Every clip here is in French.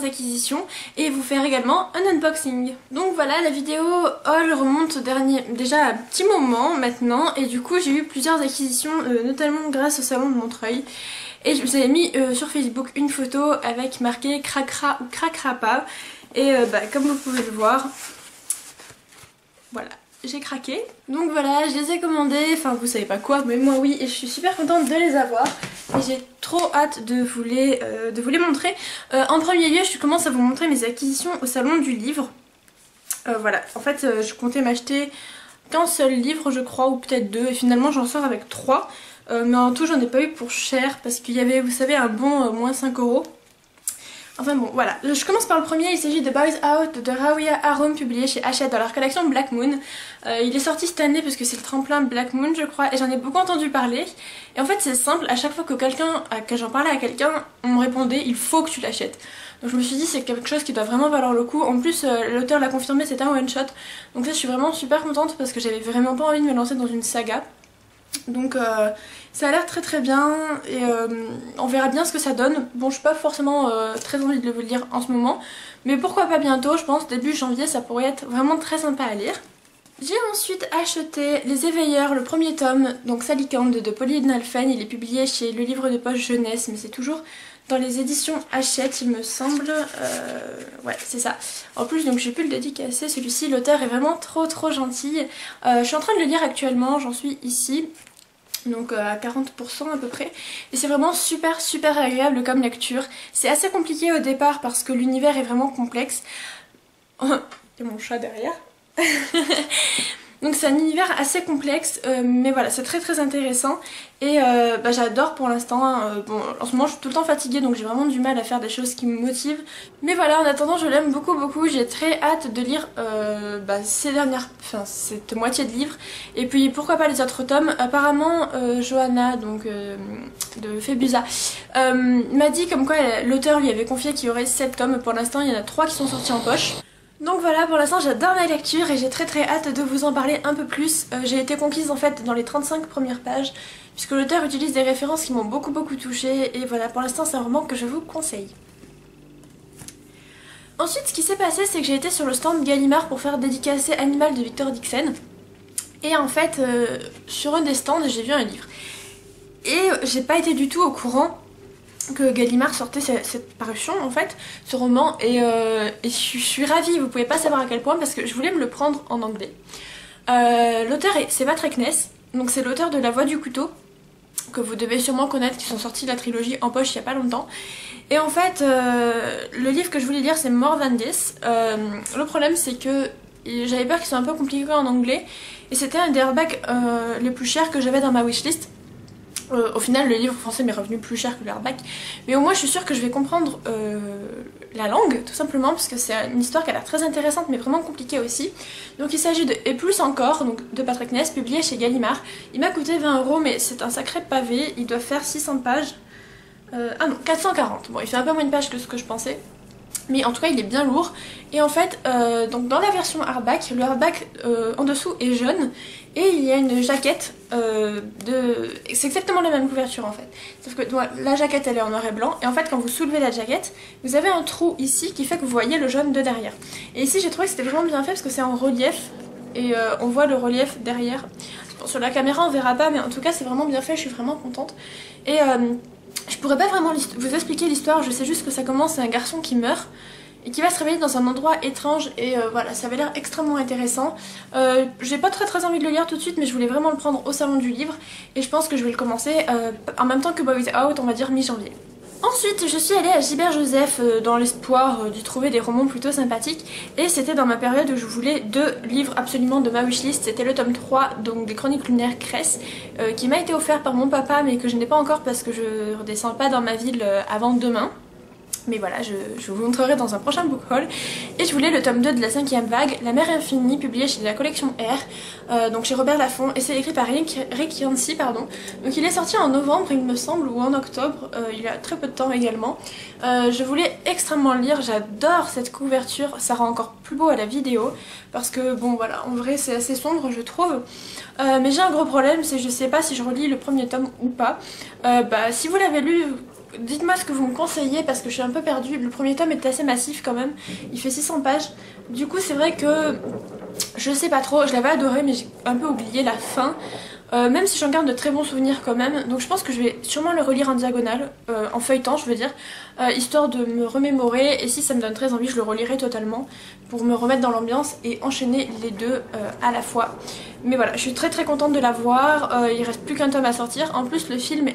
dernières acquisitions et vous faire également un unboxing. Donc voilà, la vidéo haul remonte déjà à un petit moment maintenant et du coup j'ai eu plusieurs acquisitions notamment grâce au salon de Montreuil. Et je vous avais mis sur Facebook une photo avec marqué craquera ou craquera pas. Et comme vous pouvez le voir, voilà, j'ai craqué. Donc voilà, je les ai commandés, enfin vous savez pas quoi, mais moi oui, et je suis super contente de les avoir. Et j'ai trop hâte de vous les montrer. En premier lieu, je commence à vous montrer mes acquisitions au salon du livre. Voilà, en fait je comptais m'acheter qu'un seul livre je crois, ou peut-être deux, et finalement j'en sors avec 3. Mais en tout j'en ai pas eu pour cher parce qu'il y avait, vous savez, un bon moins 5 €. Enfin bon, voilà. Je commence par le premier, il s'agit de Boys Out de Rawia Harum, publié chez Hachette dans leur collection Black Moon. Il est sorti cette année parce que c'est le tremplin Black Moon je crois, et j'en ai beaucoup entendu parler. Et en fait c'est simple, à chaque fois que j'en parlais à quelqu'un, on me répondait il faut que tu l'achètes. Donc je me suis dit c'est quelque chose qui doit vraiment valoir le coup. En plus l'auteur l'a confirmé, c'est un one shot. Donc ça je suis vraiment super contente parce que j'avais vraiment pas envie de me lancer dans une saga. Donc ça a l'air très très bien et on verra bien ce que ça donne. Bon, je suis pas forcément très envie de le lire en ce moment, mais pourquoi pas bientôt, je pense début janvier ça pourrait être vraiment très sympa à lire. J'ai ensuite acheté Les Éveilleurs, le premier tome, donc Salicande de Pauline Alphen. Il est publié chez Le Livre de Poche Jeunesse, mais c'est toujours dans les éditions Hachette il me semble. Ouais c'est ça. En plus donc j'ai pu le dédicacer celui-ci, l'auteur est vraiment trop gentil. Je suis en train de le lire actuellement, j'en suis ici. Donc à 40% à peu près, et c'est vraiment super agréable comme lecture. C'est assez compliqué au départ parce que l'univers est vraiment complexe. Oh, il y a mon chat derrière. Donc c'est un univers assez complexe, mais voilà, c'est très intéressant et j'adore pour l'instant. Bon, en ce moment je suis tout le temps fatiguée donc j'ai vraiment du mal à faire des choses qui me motivent. Mais voilà, en attendant je l'aime beaucoup, j'ai très hâte de lire cette moitié de livre. Et puis pourquoi pas les autres tomes. Apparemment Johanna, donc de Phébusa, m'a dit comme quoi l'auteur lui avait confié qu'il y aurait 7 tomes. Pour l'instant il y en a 3 qui sont sortis en poche. Donc voilà, pour l'instant j'adore ma lecture et j'ai très hâte de vous en parler un peu plus. J'ai été conquise en fait dans les 35 premières pages, puisque l'auteur utilise des références qui m'ont beaucoup touchée, et voilà, pour l'instant c'est un roman que je vous conseille. Ensuite ce qui s'est passé c'est que j'ai été sur le stand Gallimard pour faire dédicacer Animal de Victor Dixon, et en fait sur un des stands j'ai vu un livre. Et j'ai pas été du tout au courant que Gallimard sortait cette parution en fait, ce roman, et je suis ravie, vous pouvez pas savoir à quel point, parce que je voulais me le prendre en anglais. L'auteur c'est Patrick Ness, donc c'est l'auteur de La Voix du Couteau, que vous devez sûrement connaître, qui sont sortis la trilogie en poche il y a pas longtemps. Et en fait le livre que je voulais lire c'est More Than This. Le problème c'est que j'avais peur qu'il soit un peu compliqué en anglais, et c'était un des hardbacks les plus chers que j'avais dans ma wishlist. Au final le livre français m'est revenu plus cher que le hardback, mais au moins je suis sûre que je vais comprendre la langue tout simplement, parce que c'est une histoire qui a l'air très intéressante mais vraiment compliquée aussi. Donc il s'agit de Et plus encore, donc de Patrick Ness, publié chez Gallimard. Il m'a coûté 20 € mais c'est un sacré pavé, il doit faire 600 pages. Ah non, 440, bon il fait un peu moins de pages que ce que je pensais. Mais en tout cas il est bien lourd. Et en fait donc dans la version hardback, le hardback en dessous est jaune, et il y a une jaquette c'est exactement la même couverture en fait, sauf que la jaquette elle est en noir et blanc, et en fait quand vous soulevez la jaquette vous avez un trou ici qui fait que vous voyez le jaune de derrière. Et ici j'ai trouvé que c'était vraiment bien fait parce que c'est en relief, et on voit le relief derrière. Bon, sur la caméra on verra pas, mais en tout cas c'est vraiment bien fait, je suis vraiment contente. Et je pourrais pas vraiment vous expliquer l'histoire, je sais juste que ça commence, c'est un garçon qui meurt et qui va se réveiller dans un endroit étrange, et voilà, ça avait l'air extrêmement intéressant. J'ai pas très envie de le lire tout de suite, mais je voulais vraiment le prendre au salon du livre, et je pense que je vais le commencer en même temps que Boys Out, on va dire mi-janvier. Ensuite je suis allée à Gilbert Joseph dans l'espoir d'y trouver des romans plutôt sympathiques, et c'était dans ma période où je voulais 2 livres absolument de ma wishlist. C'était le tome 3 donc des Chroniques lunaires Cress, qui m'a été offert par mon papa mais que je n'ai pas encore parce que je redescends pas dans ma ville avant demain. Mais voilà, je vous montrerai dans un prochain book haul. Et je voulais le tome 2 de la 5e vague, La mer infinie, publié chez la collection R, donc chez Robert Laffont, et c'est écrit par Rick Yancey, pardon. Donc il est sorti en novembre il me semble, ou en octobre, il y a très peu de temps également. Je voulais extrêmement le lire, j'adore cette couverture, ça rend encore plus beau à la vidéo, parce que bon voilà, en vrai c'est assez sombre je trouve. Mais j'ai un gros problème, c'est que je sais pas si je relis le premier tome ou pas. Si vous l'avez lu, dites-moi ce que vous me conseillez parce que je suis un peu perdue. Le premier tome est assez massif quand même, il fait 600 pages. Du coup c'est vrai que je sais pas trop, je l'avais adoré mais j'ai un peu oublié la fin. Même si j'en garde de très bons souvenirs quand même, donc je pense que je vais sûrement le relire en diagonale, en feuilletant je veux dire, histoire de me remémorer, et si ça me donne très envie je le relirai totalement pour me remettre dans l'ambiance et enchaîner les deux à la fois. Mais voilà, je suis très très contente de l'avoir, il reste plus qu'un tome à sortir, en plus le film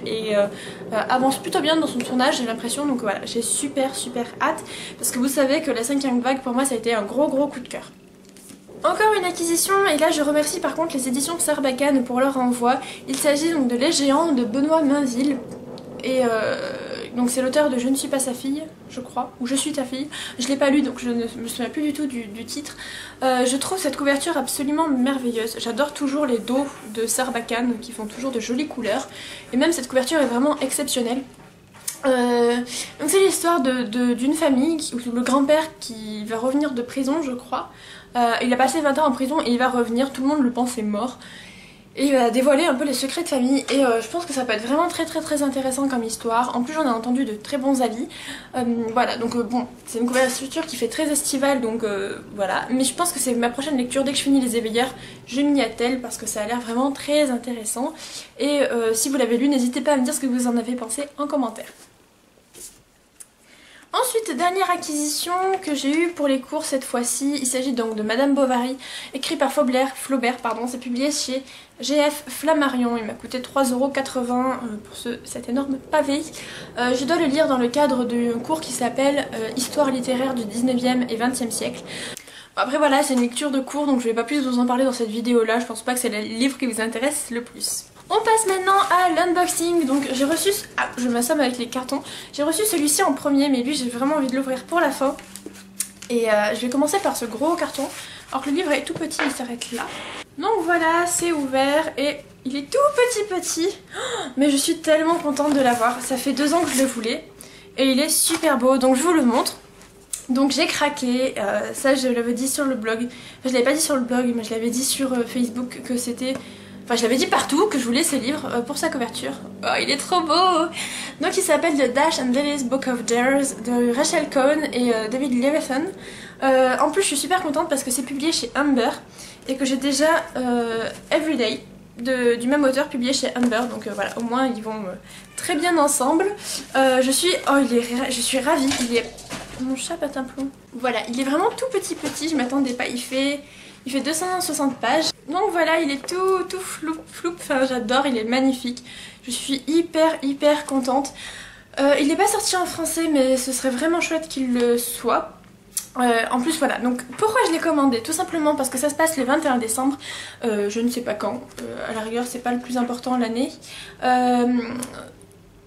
avance plutôt bien dans son tournage j'ai l'impression, donc voilà, j'ai super hâte, parce que vous savez que la 5ème vague pour moi ça a été un gros coup de cœur. Encore une acquisition, et là je remercie par contre les éditions Sarbacane pour leur envoi. Il s'agit donc de Les Géants de Benoît Mainville. Et donc c'est l'auteur de Je ne suis pas sa fille, je crois, ou Je suis ta fille. Je l'ai pas lu donc je ne me souviens plus du tout du titre. Je trouve cette couverture absolument merveilleuse. J'adore toujours les dos de Sarbacane qui font toujours de jolies couleurs. Et même cette couverture est vraiment exceptionnelle. Donc c'est l'histoire d'une famille où le grand-père qui va revenir de prison je crois. Il a passé 20 ans en prison et il va revenir, tout le monde le pensait mort. Et il va dévoiler un peu les secrets de famille et je pense que ça peut être vraiment très intéressant comme histoire. En plus j'en ai entendu de très bons avis. Voilà, donc bon, c'est une couverture qui fait très estivale donc voilà. Mais je pense que c'est ma prochaine lecture, dès que je finis Les Éveilleurs, je m'y attelle parce que ça a l'air vraiment très intéressant. Et si vous l'avez lu, n'hésitez pas à me dire ce que vous en avez pensé en commentaire. Ensuite, dernière acquisition que j'ai eue pour les cours cette fois-ci, il s'agit donc de Madame Bovary, écrit par Flaubert, c'est publié chez GF Flammarion, il m'a coûté 3,80€ pour cet énorme pavé. Je dois le lire dans le cadre d'un cours qui s'appelle Histoire littéraire du 19e et 20e siècle. Après voilà, c'est une lecture de cours donc je vais pas plus vous en parler dans cette vidéo là, je pense pas que c'est le livre qui vous intéresse le plus. On passe maintenant à l'unboxing, donc j'ai reçu, je m'assomme avec les cartons, j'ai reçu celui-ci en premier mais lui j'ai vraiment envie de l'ouvrir pour la fin. Et je vais commencer par ce gros carton, alors que le livre est tout petit, il s'arrête là. Donc voilà, c'est ouvert et il est tout petit, mais je suis tellement contente de l'avoir, ça fait 2 ans que je le voulais et il est super beau donc je vous le montre. Donc j'ai craqué, ça je l'avais dit sur le blog, enfin, je l'avais pas dit sur le blog mais je l'avais dit sur Facebook que c'était... Enfin je l'avais dit partout que je voulais ce livre pour sa couverture. Oh il est trop beau. Donc il s'appelle The Dash and Lily's Book of Dares de Rachel Cohn et David Levithan. En plus je suis super contente parce que c'est publié chez Humber et que j'ai déjà Everyday du même auteur publié chez Humber. Donc voilà, au moins ils vont très bien ensemble. Je suis ravie, il est... Mon chat pète un plomb. Voilà, il est vraiment tout petit, je m'attendais pas, il fait 260 pages. Donc voilà, il est tout floup, enfin j'adore, il est magnifique. Je suis hyper contente. Il n'est pas sorti en français mais ce serait vraiment chouette qu'il le soit. En plus voilà, donc pourquoi je l'ai commandé? Tout simplement parce que ça se passe le 21 décembre, je ne sais pas quand, à la rigueur c'est pas le plus important l'année.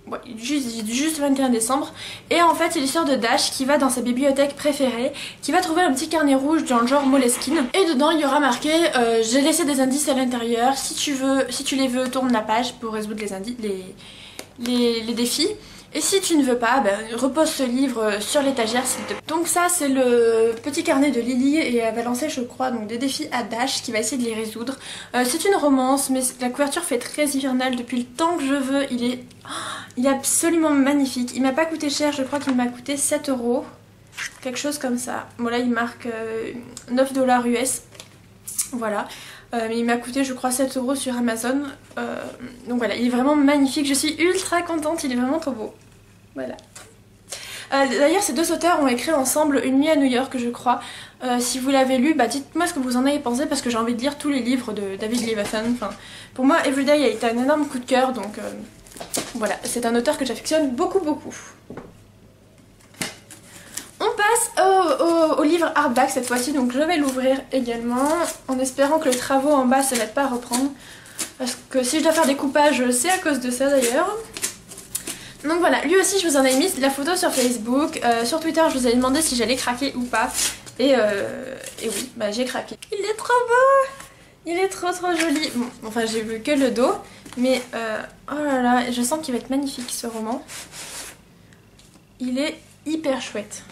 Ouais, juste 21 décembre. Et en fait c'est l'histoire de Dash qui va dans sa bibliothèque préférée, qui va trouver un petit carnet rouge dans le genre Moleskine. Et dedans il y aura marqué j'ai laissé des indices à l'intérieur, si tu les veux tourne la page pour résoudre les défis. Et si tu ne veux pas, ben, repose ce livre sur l'étagère s'il te plaît. Donc ça c'est le petit carnet de Lily et elle va lancer je crois donc des défis à Dash qui va essayer de les résoudre. C'est une romance mais la couverture fait très hivernale depuis le temps que je veux. Il est absolument magnifique. Il m'a pas coûté cher, je crois qu'il m'a coûté 7€. Quelque chose comme ça. Bon là il marque 9$ US. Voilà. Mais il m'a coûté je crois 7€ sur Amazon. Donc voilà, il est vraiment magnifique. Je suis ultra contente, il est vraiment trop beau. Voilà. D'ailleurs ces 2 auteurs ont écrit ensemble Une nuit à New York je crois. Si vous l'avez lu, bah dites-moi ce que vous en avez pensé parce que j'ai envie de lire tous les livres de David Levithan. Enfin, pour moi Everyday a été un énorme coup de cœur donc voilà, c'est un auteur que j'affectionne beaucoup. On passe au livre hardback cette fois-ci, donc je vais l'ouvrir également en espérant que les travaux en bas se mettent pas à reprendre. Parce que si je dois faire des coupages, c'est à cause de ça d'ailleurs. Donc voilà, lui aussi je vous en ai mis la photo sur Facebook. Sur Twitter je vous ai demandé si j'allais craquer ou pas. Et oui, bah j'ai craqué. Il est trop beau! Il est trop joli. Bon, enfin j'ai vu que le dos. Mais oh là là, je sens qu'il va être magnifique ce roman. Il est hyper chouette.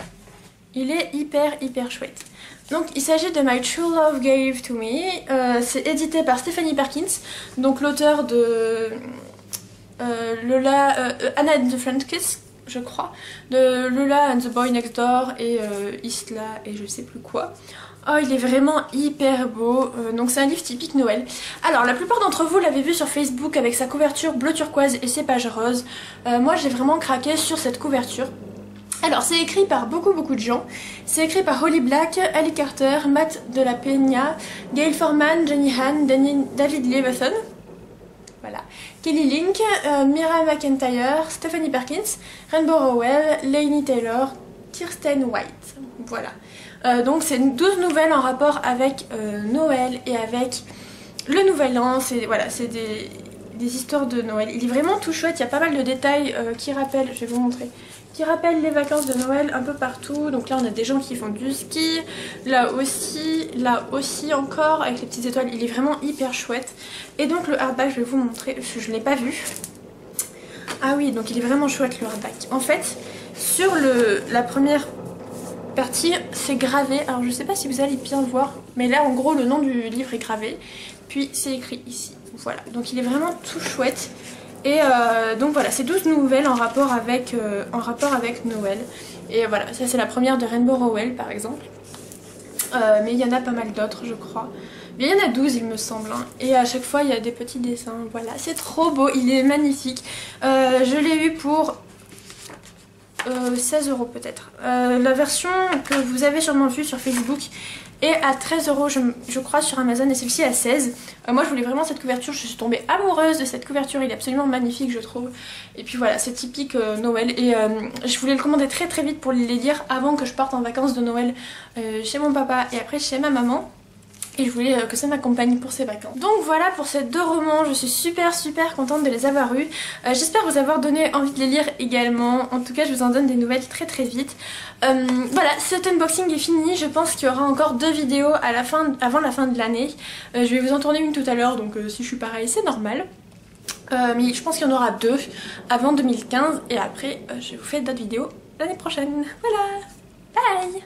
Il est hyper chouette. Donc il s'agit de My True Love Gave to Me. C'est édité par Stephanie Perkins, donc l'auteur de Anna and the French Kiss, je crois, de Lola and the Boy Next Door et Isla et je sais plus quoi. Oh, il est vraiment hyper beau, donc c'est un livre typique Noël. Alors la plupart d'entre vous l'avez vu sur Facebook avec sa couverture bleu turquoise et ses pages roses. Moi j'ai vraiment craqué sur cette couverture. Alors c'est écrit par beaucoup de gens. C'est écrit par Holly Black, Ali Carter, Matt de la Peña, Gail Forman, Jenny Han, David Leviathan. Voilà. Kelly Link, Mira McIntyre, Stephanie Perkins, Rainbow Rowell, Lainey Taylor, Kirsten White. Voilà. Donc c'est 12 nouvelles en rapport avec Noël et avec le Nouvel An. C'est voilà, c'est des histoires de Noël. Il est vraiment tout chouette, il y a pas mal de détails qui rappellent, je vais vous montrer, qui rappellent les vacances de Noël un peu partout. Donc là on a des gens qui font du ski, là aussi encore avec les petites étoiles. Il est vraiment hyper chouette. Et donc le hardback, je vais vous montrer, je ne l'ai pas vu. Ah oui, donc il est vraiment chouette le hardback. En fait, sur la première partie, c'est gravé. Alors je sais pas si vous allez bien le voir, mais là en gros le nom du livre est gravé. Puis c'est écrit ici. Voilà, donc il est vraiment tout chouette. Et donc voilà, c'est 12 nouvelles en rapport avec Noël. Et voilà, ça c'est la première de Rainbow Rowell par exemple. Mais il y en a pas mal d'autres je crois. Mais il y en a 12 il me semble. Hein. Et à chaque fois il y a des petits dessins. Voilà, c'est trop beau, il est magnifique. Je l'ai eu pour 16 € peut-être. La version que vous avez sûrement vue sur Facebook est à 13 € je crois sur Amazon et celle-ci à 16. Moi je voulais vraiment cette couverture, je suis tombée amoureuse de cette couverture, il est absolument magnifique je trouve. Et puis voilà, c'est typique Noël et je voulais le commander très vite pour les lire avant que je parte en vacances de Noël chez mon papa et après chez ma maman. Et je voulais que ça m'accompagne pour ces vacances. Donc voilà pour ces 2 romans, je suis super contente de les avoir eus. J'espère vous avoir donné envie de les lire également. En tout cas je vous en donne des nouvelles très vite. Voilà, cet unboxing est fini. Je pense qu'il y aura encore 2 vidéos avant la fin de l'année. Je vais vous en tourner une tout à l'heure, donc si je suis pareil c'est normal. Mais je pense qu'il y en aura 2 avant 2015 et après je vous fais d'autres vidéos l'année prochaine. Voilà, bye.